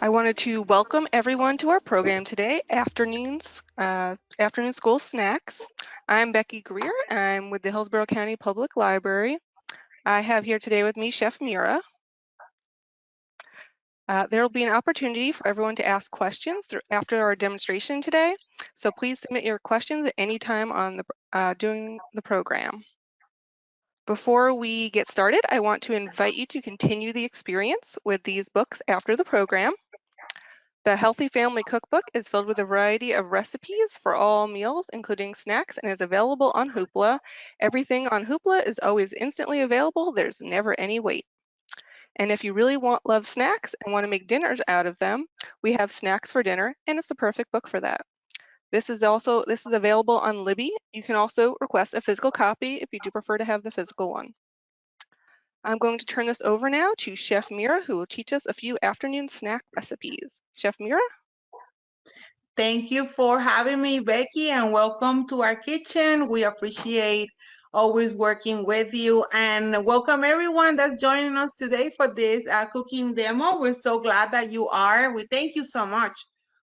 I wanted to welcome everyone to our program today, afternoon school snacks. I'm Becky Greer. I'm with the Hillsborough County Public Library. I have here today with me Chef Mira. There will be an opportunity for everyone to ask questions after our demonstration today, so please submit your questions at any time during the program. Before we get started, I want to invite you to continue the experience with these books after the program. The Healthy Family Cookbook is filled with a variety of recipes for all meals, including snacks, and is available on Hoopla. Everything on Hoopla is always instantly available. There's never any wait. And if you really love snacks and want to make dinners out of them, we have Snacks for Dinner, and it's the perfect book for that. This is available on Libby. You can also request a physical copy if you do prefer to have the physical one. I'm going to turn this over now to Chef Mira, who will teach us a few afternoon snack recipes. Chef Mira? Thank you for having me, Becky, and welcome to our kitchen. We appreciate always working with you, and welcome everyone that's joining us today for this cooking demo. We're so glad that you are. We thank you so much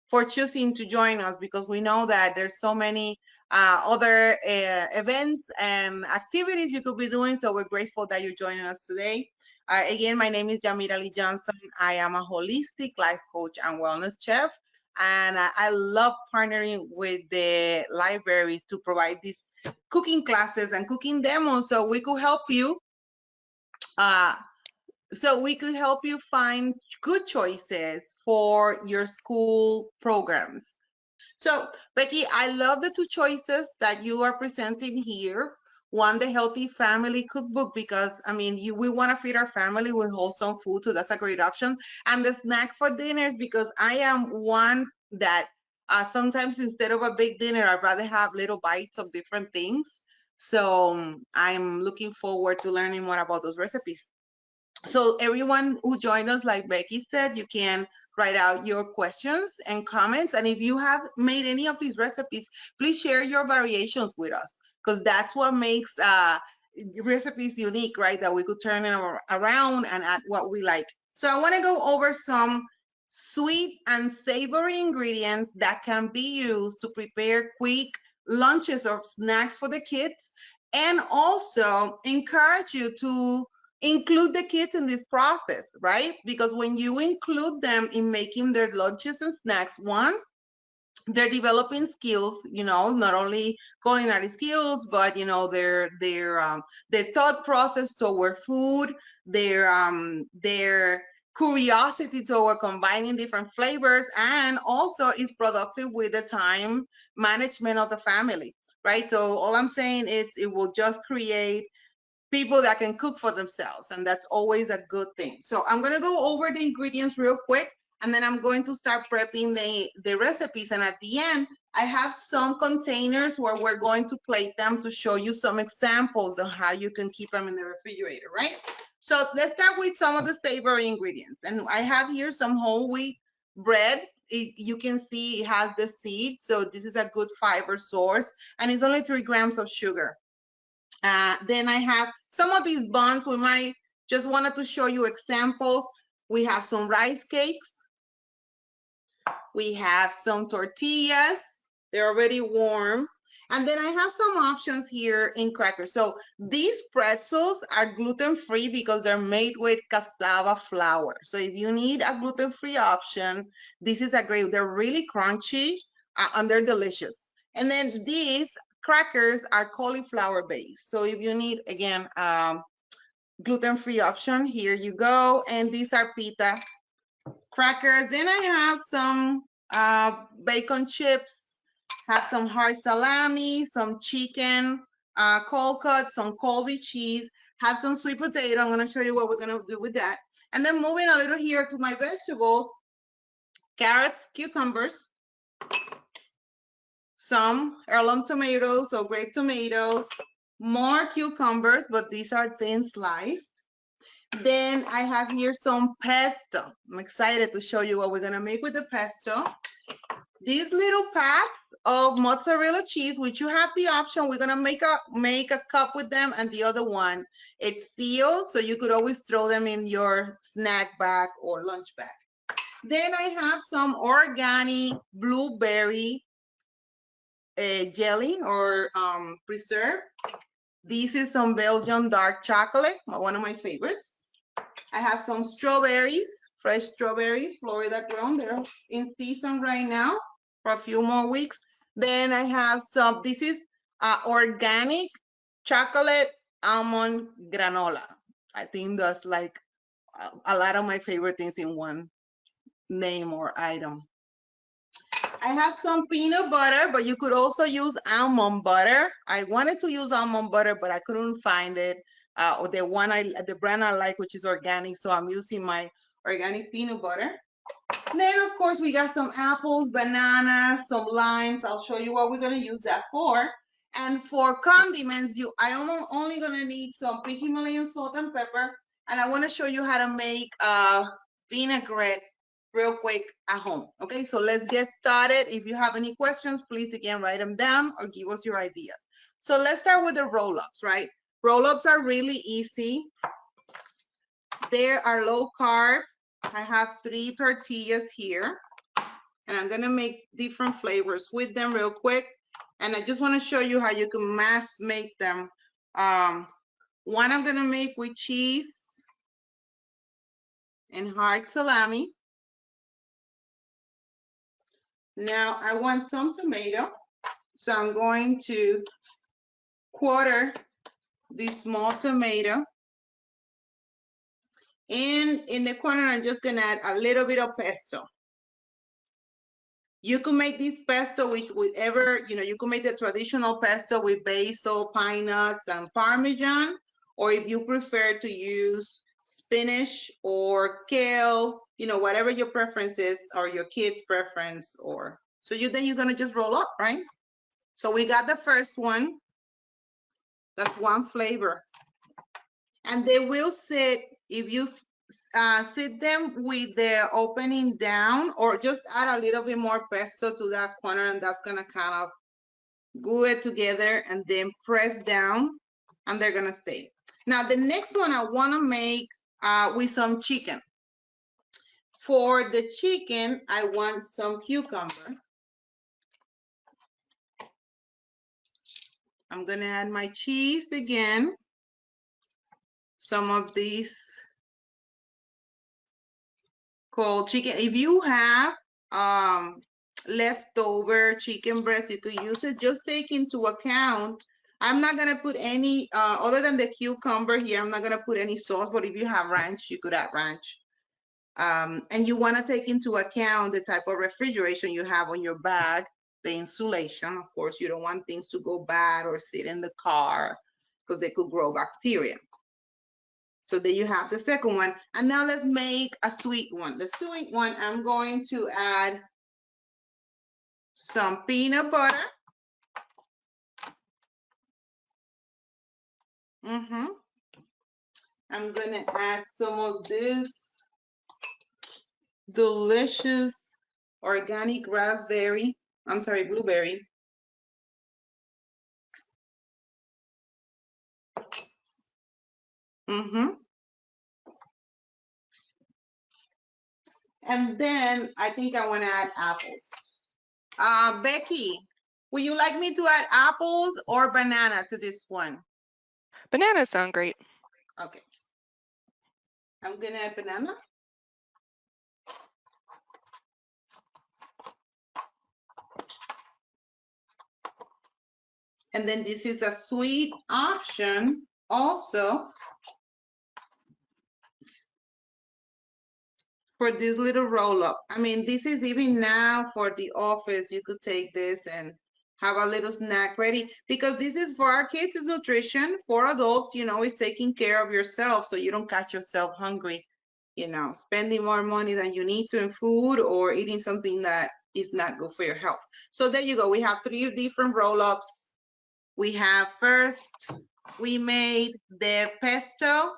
for choosing to join us because we know that there's so many other events and activities you could be doing, so we're grateful that you're joining us today. Again, my name is Yamira Lee Johnson. I am a holistic life coach and wellness chef. And I love partnering with the libraries to provide these cooking classes and cooking demos so we could help you uh, find good choices for your school programs. So, Becky, I love the two choices that you are presenting here. One, the Healthy Family Cookbook, because I mean, we want to feed our family with wholesome food, so that's a great option. And the Snack for Dinners, because I am one that sometimes instead of a big dinner, I'd rather have little bites of different things. So I'm looking forward to learning more about those recipes. So everyone who joined us, like Becky said, you can write out your questions and comments. And if you have made any of these recipes, please share your variations with us because that's what makes recipes unique, right? That we could turn them around and add what we like. So I want to go over some sweet and savory ingredients that can be used to prepare quick lunches or snacks for the kids, and also encourage you to include the kids in this process, right? Because when you include them in making their lunches and snacks, once they're developing skills, not only culinary skills, but their thought process toward food, their curiosity toward combining different flavors, and also is productive with the time management of the family, right? So all I'm saying is it will just create people that can cook for themselves, and that's always a good thing. So I'm going to go over the ingredients real quick, and then I'm going to start prepping the recipes, and at the end I have some containers where we're going to plate them to show you some examples of how you can keep them in the refrigerator, right? So let's start with some of the savory ingredients, and I have here some whole wheat bread. You can see it has the seed, so this is a good fiber source, and it's only 3 grams of sugar. Then I have some of these buns. We might just wanted to show you examples. We have some rice cakes. We have some tortillas. They're already warm. And then I have some options here in crackers. So these pretzels are gluten-free because they're made with cassava flour. So if you need a gluten-free option, this is a great, they're really crunchy and they're delicious. And then these crackers are cauliflower based. So if you need, again, gluten-free option, here you go. And these are pita crackers. Then I have some bacon chips, have some hard salami, some chicken, cold cut, some Colby cheese, have some sweet potato. I'm going to show you what we're going to do with that. And then moving a little here to my vegetables, carrots, cucumbers, some heirloom tomatoes or grape tomatoes, more cucumbers, but these are thin sliced. Then I have here some pesto. I'm excited to show you what we're gonna make with the pesto. These little packs of mozzarella cheese, which you have the option, we're gonna make a cup with them, and the other one, it's sealed, so you could always throw them in your snack bag or lunch bag. Then I have some organic blueberry jelly or preserve. This is some Belgian dark chocolate, one of my favorites. I have some strawberries, fresh strawberries, Florida grown. They're in season right now for a few more weeks. Then I have some, this is organic chocolate almond granola. I think that's like a lot of my favorite things in one name or item. I have some peanut butter, but you could also use almond butter. I wanted to use almond butter, but I couldn't find it. Or the brand I like, which is organic, so I'm using my organic peanut butter. Then, of course, we got some apples, bananas, some limes. I'll show you what we're gonna use that for. And for condiments, I'm only gonna need some picky Himalayan salt and pepper. And I wanna show you how to make vinaigrette real quick at home. Okay, so let's get started. If you have any questions, please again write them down or give us your ideas. So let's start with the roll-ups, right? Roll-ups are really easy. They are low carb. I have 3 tortillas here, and I'm gonna make different flavors with them real quick. And I just wanna show you how you can mass make them. One I'm gonna make with cheese and hard salami. Now I want some tomato, so I'm going to quarter this small tomato. And in the corner, I'm just gonna add a little bit of pesto. You can make this pesto with whatever, you can make the traditional pesto with basil, pine nuts, and Parmesan, or if you prefer to use spinach or kale, whatever your preference is or your kid's preference, then you're gonna just roll up, right? So we got the first one. That's one flavor. And they will sit, if you sit them with the opening down, or just add a little bit more pesto to that corner, and that's gonna kind of glue it together and then press down, and they're gonna stay. Now the next one I wanna make with some chicken. For the chicken, I want some cucumber. I'm gonna add my cheese again, some of these cold chicken. If you have leftover chicken breast, you could use it. Just take into account, I'm not gonna put any other than the cucumber here, I'm not gonna put any sauce, but if you have ranch, you could add ranch. And you want to take into account the type of refrigeration you have on your bag, the insulation. Of course, you don't want things to go bad or sit in the car because they could grow bacteria. So there you have the second one. And now let's make a sweet one. The sweet one, I'm going to add some peanut butter. I'm gonna add some of this delicious organic blueberry. And then I think I want to add apples. Becky, would you like me to add apples or banana to this one? Bananas sound great. Okay. I'm going to add banana. And then this is a sweet option also for this little roll up. I mean, this is even now for the office. You could take this and have a little snack ready, because this is for our kids, is nutrition. For adults, it's taking care of yourself so you don't catch yourself hungry, spending more money than you need to in food or eating something that is not good for your health. So there you go. We have 3 different roll-ups. We have first, we made the pesto.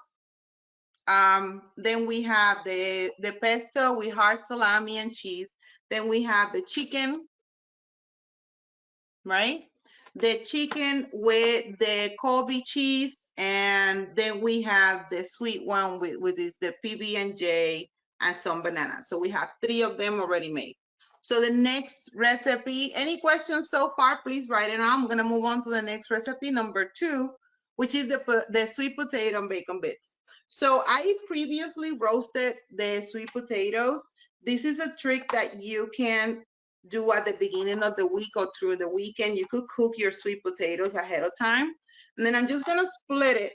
Then we have the pesto with hard salami and cheese. Then we have the chicken, right? The chicken with the Colby cheese, and then we have the sweet one with this, the PB&J and some bananas. So we have 3 of them already made. So the next recipe, any questions so far, please write it down. I'm gonna move on to the next recipe, number 2, which is the sweet potato and bacon bits. So I previously roasted the sweet potatoes. This is a trick that you can do at the beginning of the week or through the weekend. You could cook your sweet potatoes ahead of time. And then I'm just gonna split it,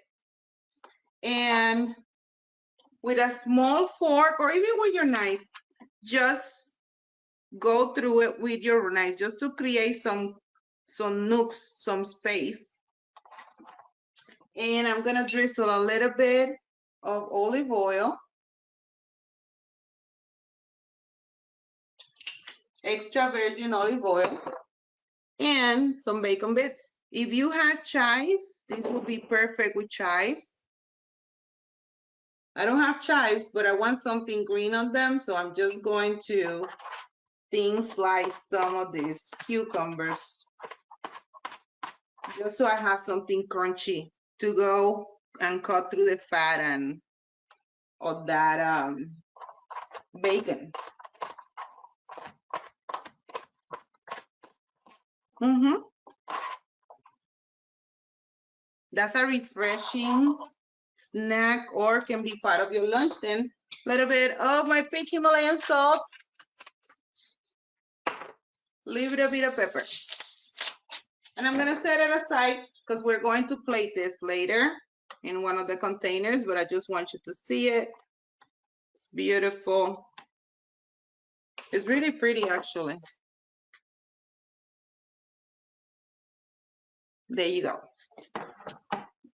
and with a small fork or even with your knife, just go through it with your knife just to create some nooks, some space. And I'm gonna drizzle a little bit of olive oil, extra virgin olive oil, and some bacon bits. If you had chives, this would be perfect with chives. I don't have chives, but I want something green on them, so I'm just going to thin slice some of these cucumbers, just so I have something crunchy to go and cut through the fat and of that bacon. That's a refreshing snack or can be part of your lunch. Then a little bit of my pink Himalayan salt, little bit of pepper. And I'm gonna set it aside because we're going to plate this later in one of the containers, but I just want you to see it. It's beautiful. It's really pretty, actually. There you go.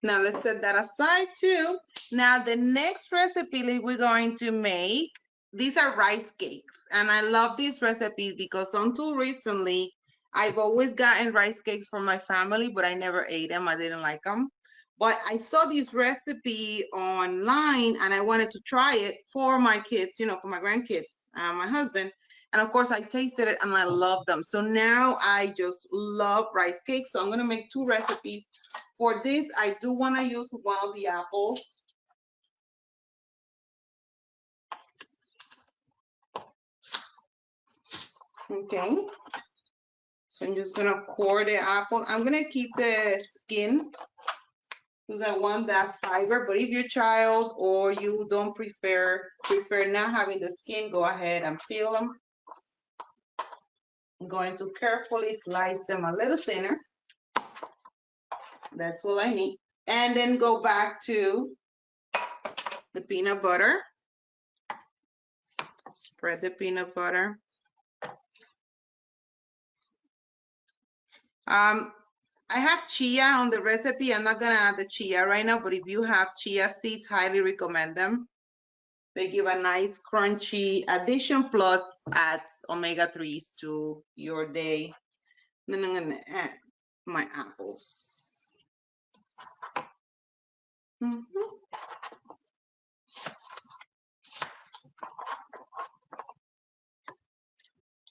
Now let's set that aside too. Now the next recipe we're going to make, these are rice cakes. And I love these recipes because until recently, I've always gotten rice cakes from my family, but I never ate them. I didn't like them. But I saw this recipe online and I wanted to try it for my kids, for my grandkids, my husband. And of course, I tasted it and I love them. So now I just love rice cakes. So I'm going to make 2 recipes. For this, I do want to use one of the apples. Okay. So I'm just going to core the apple. I'm going to keep the skin because I want that fiber. But if your child or you don't prefer not having the skin, go ahead and peel them. I'm going to carefully slice them a little thinner. That's all I need. And then go back to the peanut butter. Spread the peanut butter. I have chia on the recipe. I'm not gonna add the chia right now, but if you have chia seeds, highly recommend them. They give a nice crunchy addition, plus adds omega-3s to your day. Then I'm gonna add my apples.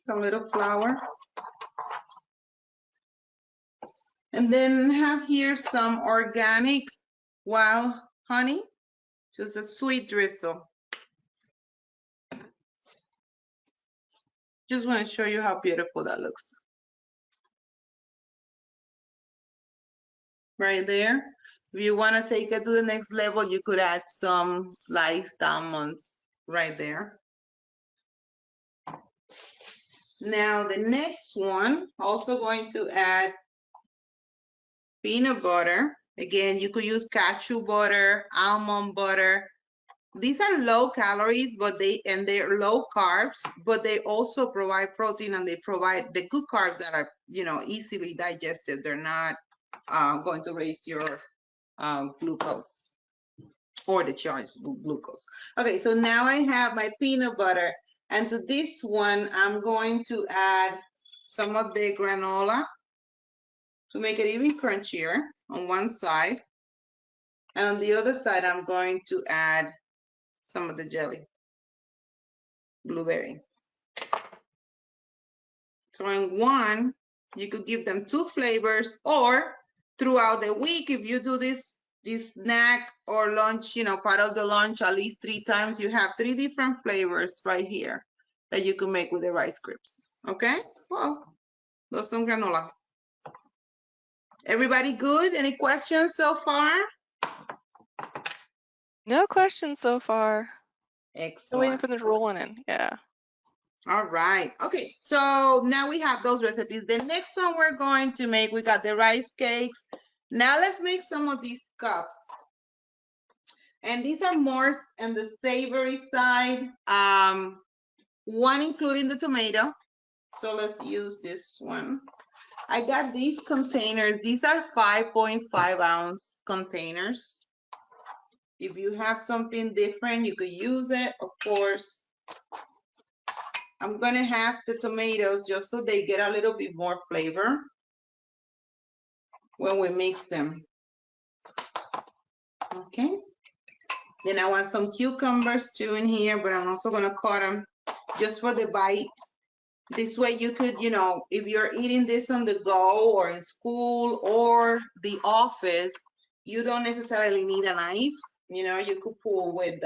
A little flour. And then have here some organic wild honey, just a sweet drizzle. Just want to show you how beautiful that looks. Right there. If you want to take it to the next level, you could add some sliced almonds right there. Now the next one, also going to add peanut butter. Again, you could use cashew butter, almond butter. These are low calories, but they're low carbs, but they also provide protein and they provide the good carbs that are, easily digested. They're not going to raise your glucose or the charged glucose. Okay, so now I have my peanut butter, and to this one, I'm going to add some of the granola to make it even crunchier on one side. And on the other side, I'm going to add some of the jelly, blueberry. So in one, you could give them 2 flavors, or throughout the week, if you do this this snack or lunch, part of the lunch at least 3 times. You have 3 different flavors right here that you can make with the rice crisps. Okay? Well, those son granola. Everybody good? Any questions so far? No questions so far. Still waiting Excellent. for the rolling in. Yeah. All right. Okay. So now we have those recipes. The next one we're going to make, we got the rice cakes. Now let's make some of these cups. And these are more on the savory side. One including the tomato. So let's use this one. I got these containers. These are 5.5 ounce containers. If you have something different, you could use it, of course. I'm gonna have the tomatoes just so they get a little bit more flavor when we mix them. Okay. Then I want some cucumbers too in here, but I'm also gonna cut them just for the bite. This way you could, if you're eating this on the go or in school or the office, you don't necessarily need a knife. You could pull with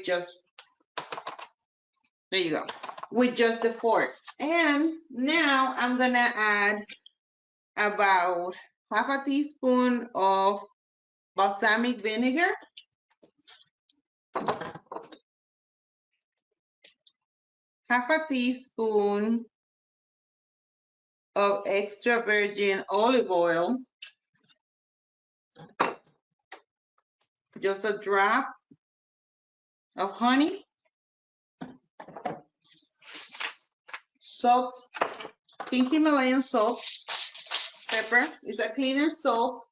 just, there you go, with just the fork. And now I'm gonna add about half a teaspoon of balsamic vinegar, half a teaspoon of extra virgin olive oil, just a drop of honey, salt, pink Himalayan salt, pepper is a cleaner salt.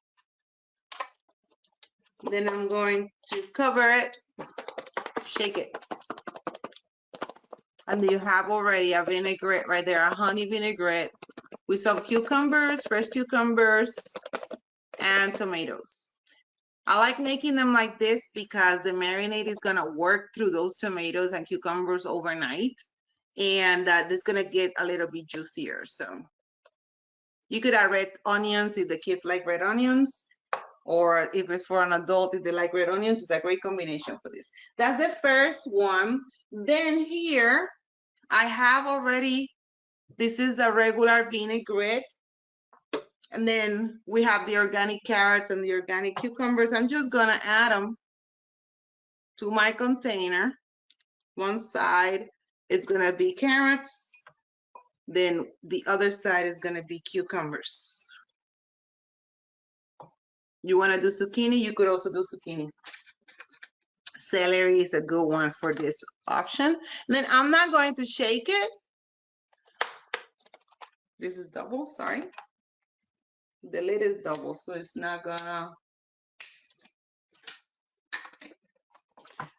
Then I'm going to cover it, shake it. And you have already a vinaigrette right there, a honey vinaigrette with some cucumbers, fresh cucumbers, and tomatoes. I like making them like this because the marinade is gonna work through those tomatoes and cucumbers overnight, and it's gonna get a little bit juicier. So you could add red onions if the kids like red onions, or if it's for an adult, if they like red onions, it's a great combination for this. That's the first one. Then here, I have already, this is a regular vinaigrette. And then we have the organic carrots and the organic cucumbers. I'm just gonna add them to my container. One side is gonna be carrots, then the other side is gonna be cucumbers. You wanna do zucchini, you could also do zucchini. Celery is a good one for this option. And then I'm not going to shake it. This is double, sorry. The lid is double, so it's not gonna.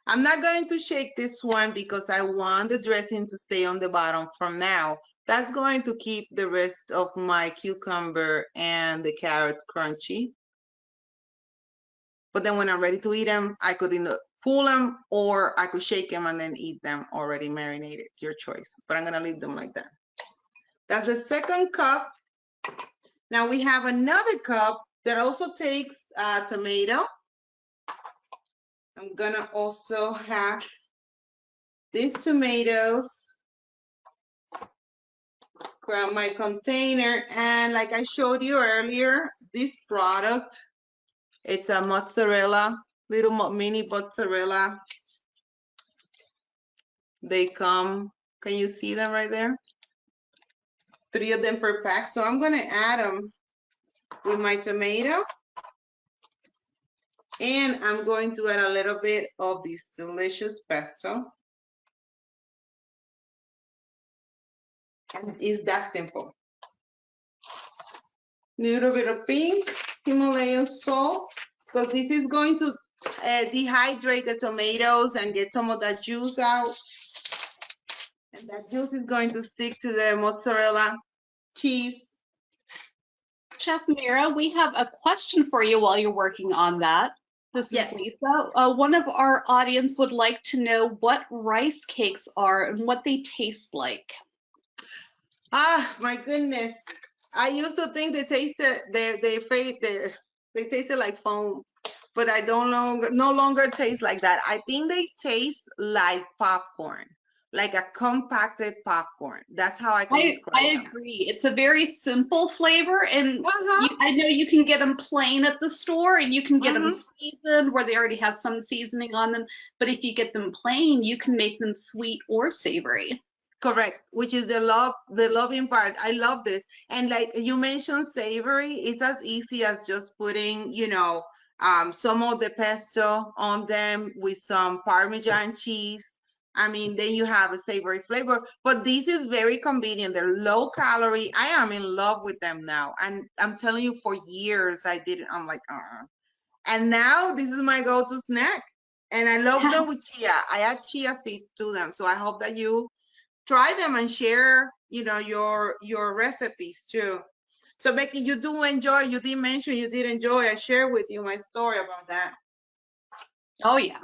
I'm not going to shake this one because I want the dressing to stay on the bottom from now. That's going to keep the rest of my cucumber and the carrots crunchy. But then when I'm ready to eat them, I could either pull them or I could shake them and then eat them already marinated, your choice. But I'm gonna leave them like that. That's the second cup. Now we have another cup that also takes tomato. I'm gonna also have these tomatoes, grab my container, and like I showed you earlier, this product, it's a mozzarella, little mini mozzarella. They come, can you see them right there? 3 of them per pack. So I'm gonna add them with my tomato. And I'm going to add a little bit of this delicious pesto. And it's that simple. Little bit of pink Himalayan salt, because this is going to dehydrate the tomatoes and get some of that juice out. And that juice is going to stick to the mozzarella cheese. Chef Mira, we have a question for you while you're working on that. This Yes. is Lisa. One of our audience would like to know what rice cakes are and what they taste like. Ah, my goodness. I used to think they tasted, They tasted like foam, but I don't no longer taste like that. I think they taste like popcorn, like a compacted popcorn. That's how I can describe I them. agree. It's a very simple flavor, and Uh-huh. I know you can get them plain at the store, and you can get them Mm-hmm. seasoned where they already have some seasoning on them. But if you get them plain, you can make them sweet or savory. Correct, which is the loving part. I love this. And like you mentioned, savory is as easy as just putting, some of the pesto on them with some Parmesan cheese. I mean, then you have a savory flavor. But this is very convenient. They're low calorie. I am in love with them now. And I'm telling you, for years I didn't. I'm like, And now this is my go-to snack. And I love them with chia. I add chia seeds to them. So I hope that you try them and share, your recipes too. So Becky, you do enjoy, you did mention you did enjoy. I share with you my story about that. Oh yeah.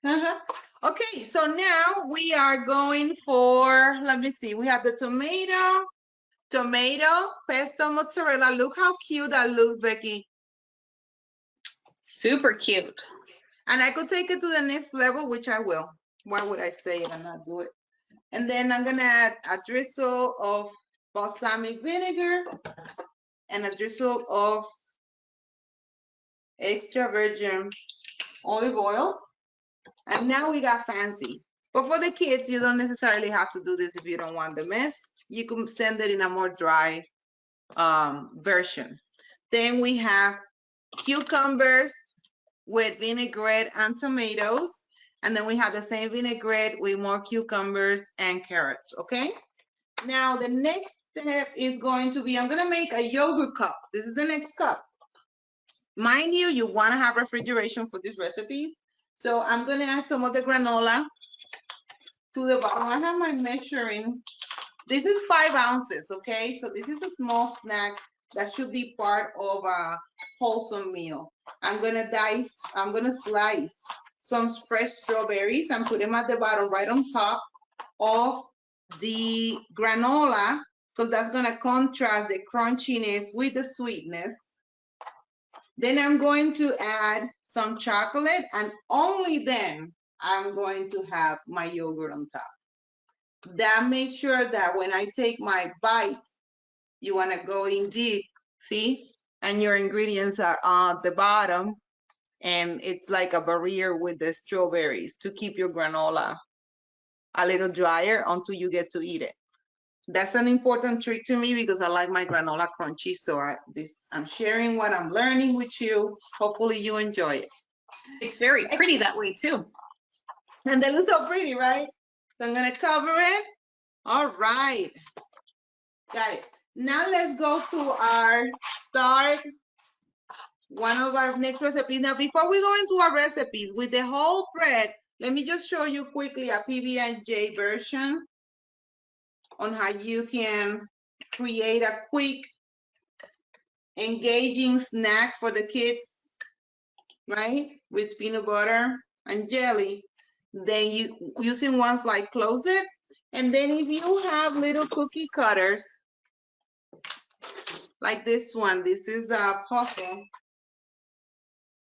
Okay, so now we are going for, let me see, we have the tomato, pesto, mozzarella. Look how cute that looks, Becky. Super cute. And I could take it to the next level, which I will. Why would I say it and not do it? And then I'm gonna add a drizzle of balsamic vinegar and a drizzle of extra virgin olive oil. And now we got fancy. But for the kids, you don't necessarily have to do this if you don't want the mess. You can send it in a more dry version. Then we have cucumbers with vinaigrette and tomatoes. And then we have the same vinaigrette with more cucumbers and carrots, okay? Now the next step is going to be, I'm gonna make a yogurt cup. This is the next cup. Mind you, you wanna have refrigeration for these recipes. So I'm gonna add some of the granola to the bottom. I have my measuring. This is 5 ounces, okay? So this is a small snack that should be part of a wholesome meal. I'm gonna slice some fresh strawberries and put them at the bottom, right on top of the granola, because that's gonna contrast the crunchiness with the sweetness. Then I'm going to add some chocolate, and only then I'm going to have my yogurt on top. That makes sure that when I take my bites, you want to go in deep, see? And your ingredients are on the bottom, and it's like a barrier with the strawberries to keep your granola a little drier until you get to eat it. That's an important trick to me because I like my granola crunchy. So I'm sharing what I'm learning with you. Hopefully you enjoy it. It's very pretty that way too. And they look so pretty, right? So I'm gonna cover it. All right, got it. Now let's go to our one of our next recipes. Now, before we go into our recipes with the whole bread, let me just show you quickly a PB&J version on how you can create a quick, engaging snack for the kids, right? With peanut butter and jelly. Then you using ones like Close It. And then if you have little cookie cutters, like this one, this is a puzzle,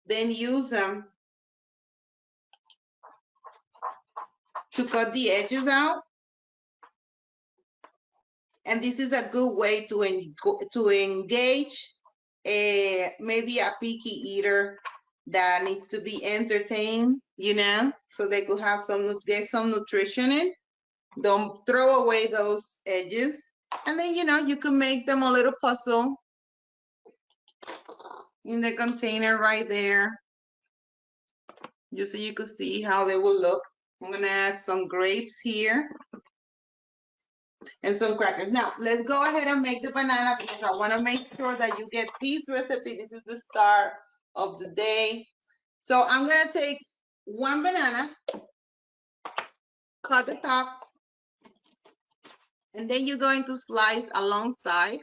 then use them to cut the edges out. And this is a good way to engage maybe a picky eater that needs to be entertained, so they could have get some nutrition in. Don't throw away those edges. And then, you can make them a little puzzle in the container right there, just so you can see how they will look. I'm gonna add some grapes here and some crackers. Now, let's go ahead and make the banana because I wanna make sure that you get this recipe. This is the start of the day. So I'm gonna take one banana, cut the top, and then you're going to slice alongside.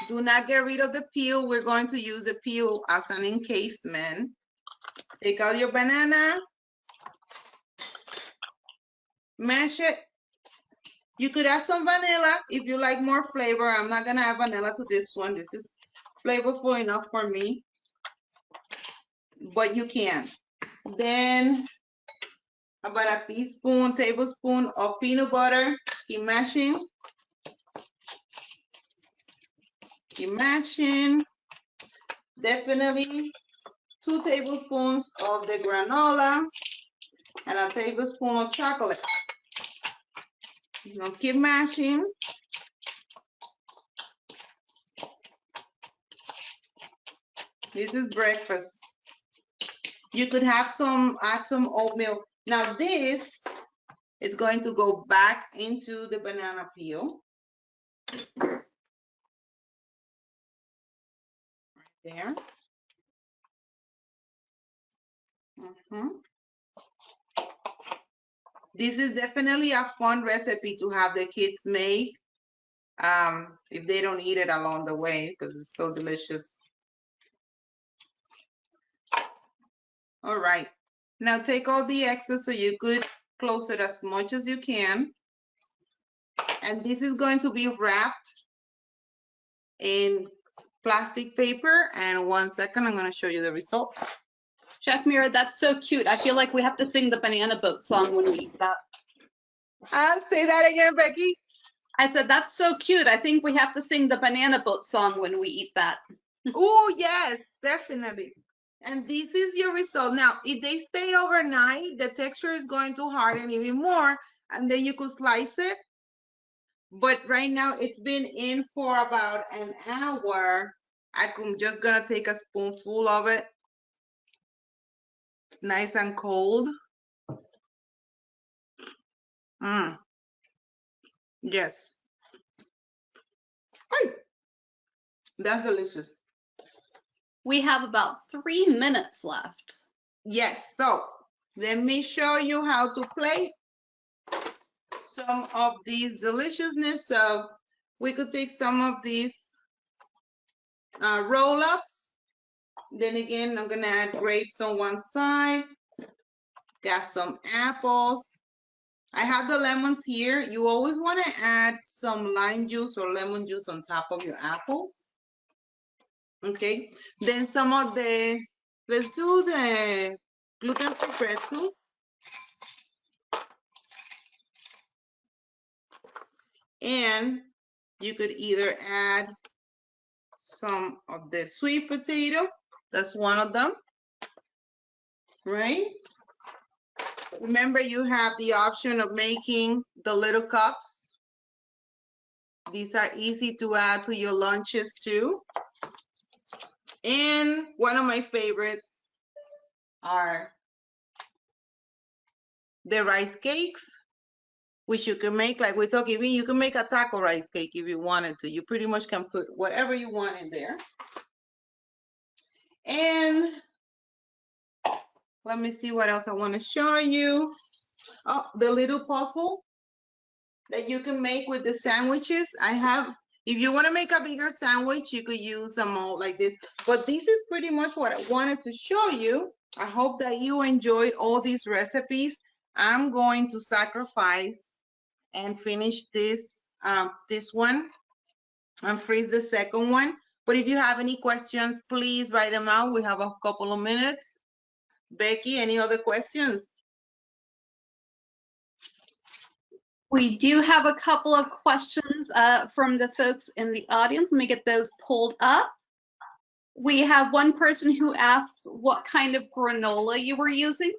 Do not get rid of the peel. We're going to use the peel as an encasement. Take out your banana, mash it. You could add some vanilla if you like more flavor. I'm not gonna add vanilla to this one. This is flavorful enough for me, but you can. Then about a tablespoon of peanut butter. Keep mashing. Keep mashing. Definitely 2 tablespoons of the granola and a tablespoon of chocolate. Now keep mashing. This is breakfast. You could have add some oatmeal. Now this is going to go back into the banana peel. Right there. This is definitely a fun recipe to have the kids make if they don't eat it along the way because it's so delicious. All right. Now take all the excess so you could close it as much as you can. And this is going to be wrapped in plastic paper. And 1 second, I'm going to show you the result. Chef Mira, that's so cute. I feel like we have to sing the banana boat song when we eat that. I'll say that again, Becky. I said, that's so cute. I think we have to sing the banana boat song when we eat that. Oh, yes, definitely. And this is your result. Now, if they stay overnight, the texture is going to harden even more, and then you could slice it. But right now, it's been in for about an hour. I'm just gonna take a spoonful of it. It's nice and cold. Yes. Ay, that's delicious. We have about 3 minutes left. Yes, so let me show you how to plate some of these deliciousness. So we could take some of these roll-ups. Then again, I'm gonna add grapes on one side. Got some apples. I have the lemons here. You always want to add some lime juice or lemon juice on top of your apples. Okay, then some of the, let's do the gluten-free pretzels. And you could either add some of the sweet potato. That's one of them, right? Remember, you have the option of making the little cups. These are easy to add to your lunches too. And one of my favorites are the rice cakes, which you can make, like we're talking, you can make a taco rice cake if you wanted to. You pretty much can put whatever you want in there. And let me see what else I want to show you. Oh, the little puzzle that you can make with the sandwiches. I have, if you want to make a bigger sandwich, you could use a mold like this. But this is pretty much what I wanted to show you. I hope that you enjoyed all these recipes. I'm going to sacrifice and finish this one and freeze the second one. But if you have any questions, please write them out. We have a couple of minutes. Becky, any other questions? We do have a couple of questions from the folks in the audience. Let me get those pulled up. We have one person who asks what kind of granola you were using.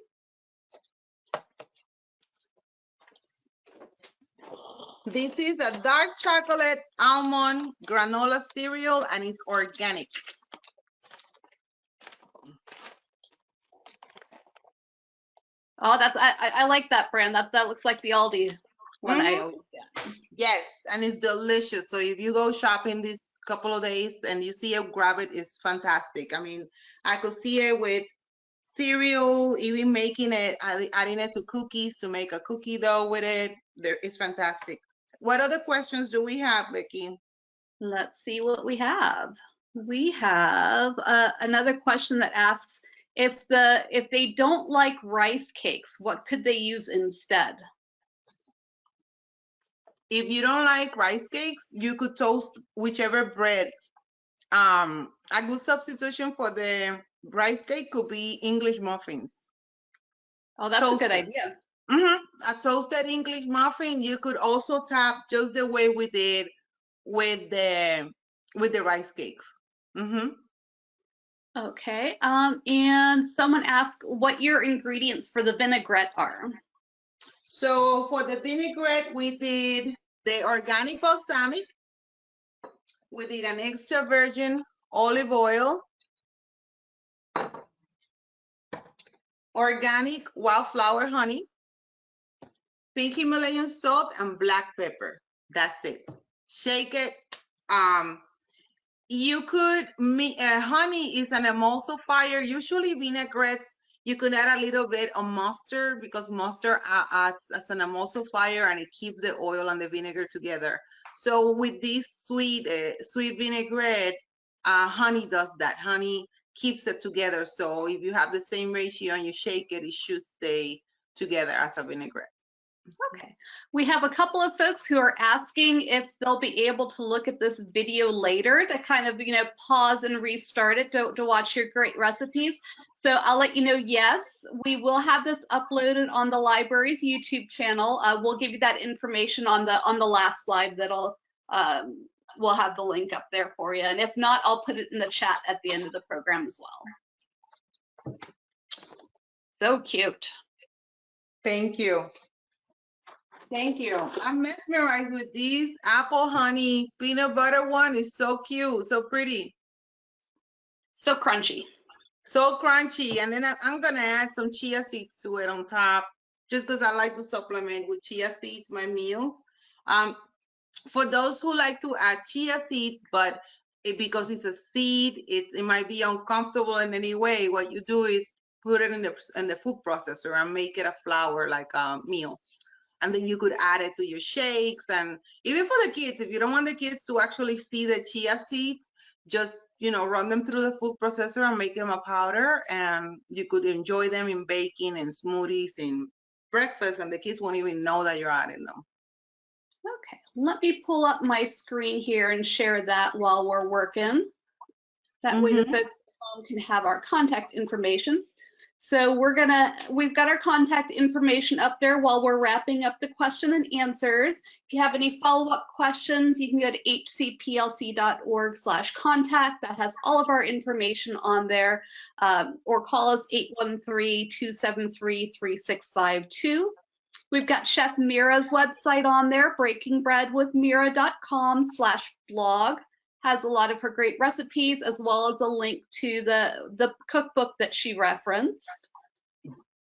This is a dark chocolate almond granola cereal and it's organic. Oh, that's I like that brand. That looks like the Aldi one I always get. Yes, and it's delicious. So if you go shopping this couple of days and you see it, grab it. It's fantastic. I mean, I could see it with cereal, even making it, adding it to cookies to make a cookie dough with it. It's fantastic. What other questions do we have, Becky? Let's see what we have. We have another question that asks if they don't like rice cakes, what could they use instead? If you don't like rice cakes, you could toast whichever bread A good substitution for the rice cake could be English muffins. Oh, that's a good idea. A toasted English muffin. You could also tap just the way we did with the rice cakes. Okay. And someone asked what your ingredients for the vinaigrette are. So for the vinaigrette, we did the organic balsamic. We did an extra virgin olive oil, organic wildflower honey, pink Himalayan salt, and black pepper. That's it. Shake it. You could, honey is an emulsifier. Usually vinaigrettes, you could add a little bit of mustard because mustard acts as an emulsifier and it keeps the oil and the vinegar together. So with this sweet vinaigrette, honey does that. Honey keeps it together. So if you have the same ratio and you shake it, it should stay together as a vinaigrette. Okay. We have a couple of folks who are asking if they'll be able to look at this video later to kind of, pause and restart it to watch your great recipes. So I'll let you know, yes, we will have this uploaded on the library's YouTube channel. We'll give you that information on the last slide that'll we'll have the link up there for you. And if not, I'll put it in the chat at the end of the program as well. So cute. Thank you. Thank you. I'm mesmerized with these apple honey peanut butter one. Is so cute, so pretty. So crunchy. So crunchy. And then I'm going to add some chia seeds to it on top, just because I like to supplement with chia seeds my meals. For those who like to add chia seeds, but because it's a seed, it might be uncomfortable in any way, what you do is put it in the food processor and make it a flour like a meal. And then you could add it to your shakes. And even for the kids, if you don't want the kids to actually see the chia seeds, just, run them through the food processor and make them a powder. And you could enjoy them in baking and smoothies and breakfast, and the kids won't even know that you're adding them. Okay, let me pull up my screen here and share that while we're working. That way the folks at home can have our contact information. So we've got our contact information up there while we're wrapping up the question and answers. If you have any follow-up questions, you can go to hcplc.org/contact. That has all of our information on there, or call us 813-273-3652. We've got Chef Mira's website on there, breakingbreadwithmira.com/blog. Has a lot of her great recipes, as well as a link to the cookbook that she referenced.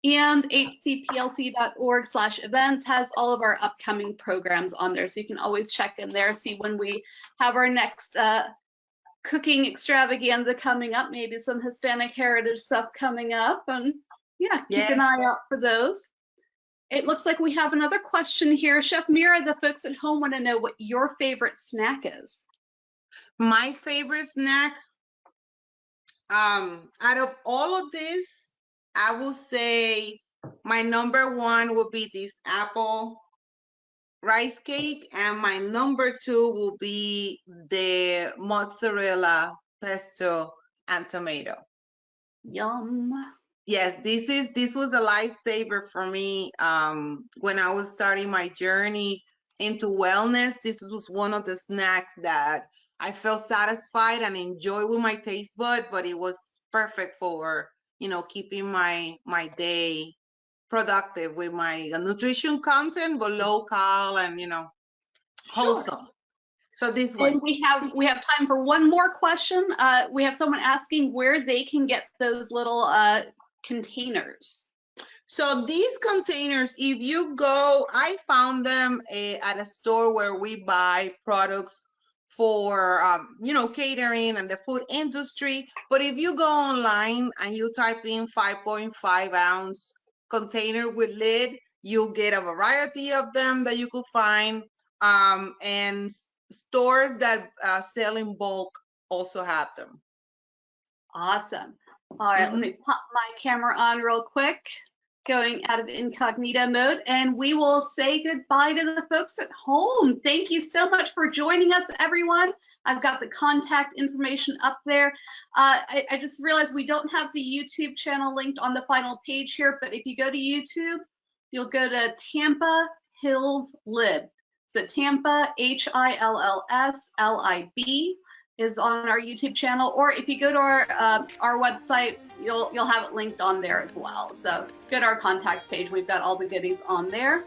And hcplc.org/events has all of our upcoming programs on there. So you can always check in there, see when we have our next cooking extravaganza coming up, maybe some Hispanic heritage stuff coming up. And yeah, keep an eye out for those. It looks like we have another question here. Chef Mira, the folks at home want to know what your favorite snack is. My favorite snack, out of all of this, I will say my number one will be this apple rice cake, and my number two will be the mozzarella pesto and tomato. Yum. Yes, this was a lifesaver for me when I was starting my journey into wellness. This was one of the snacks that I felt satisfied and enjoyed with my taste bud, but it was perfect for, keeping my day productive with my nutrition content, but local and, wholesome. Sure. So this one. And we have time for one more question. We have someone asking where they can get those little containers. So these containers, if you go, I found them at a store where we buy products for, catering and the food industry. But if you go online and you type in 5.5 ounce container with lid, you'll get a variety of them that you could find. And stores that sell in bulk also have them. Awesome. All right, let me pop my camera on real quick. going out of incognito mode, and we will say goodbye to the folks at home. Thank you so much for joining us, everyone. I've got the contact information up there. I just realized we don't have the YouTube channel linked on the final page here, but if you go to YouTube, you'll go to Tampa Hills Lib. So Tampa, HILLSLIB is on our YouTube channel, or if you go to our website, you'll have it linked on there as well. So go to our contacts page. We've got all the goodies on there.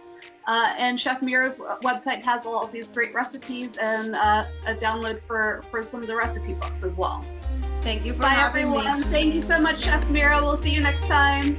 And Chef Yamira's website has all of these great recipes and a download for some of the recipe books as well. Thank you for Bye, having everyone. me. Thank you so much, Chef Yamira. We'll see you next time.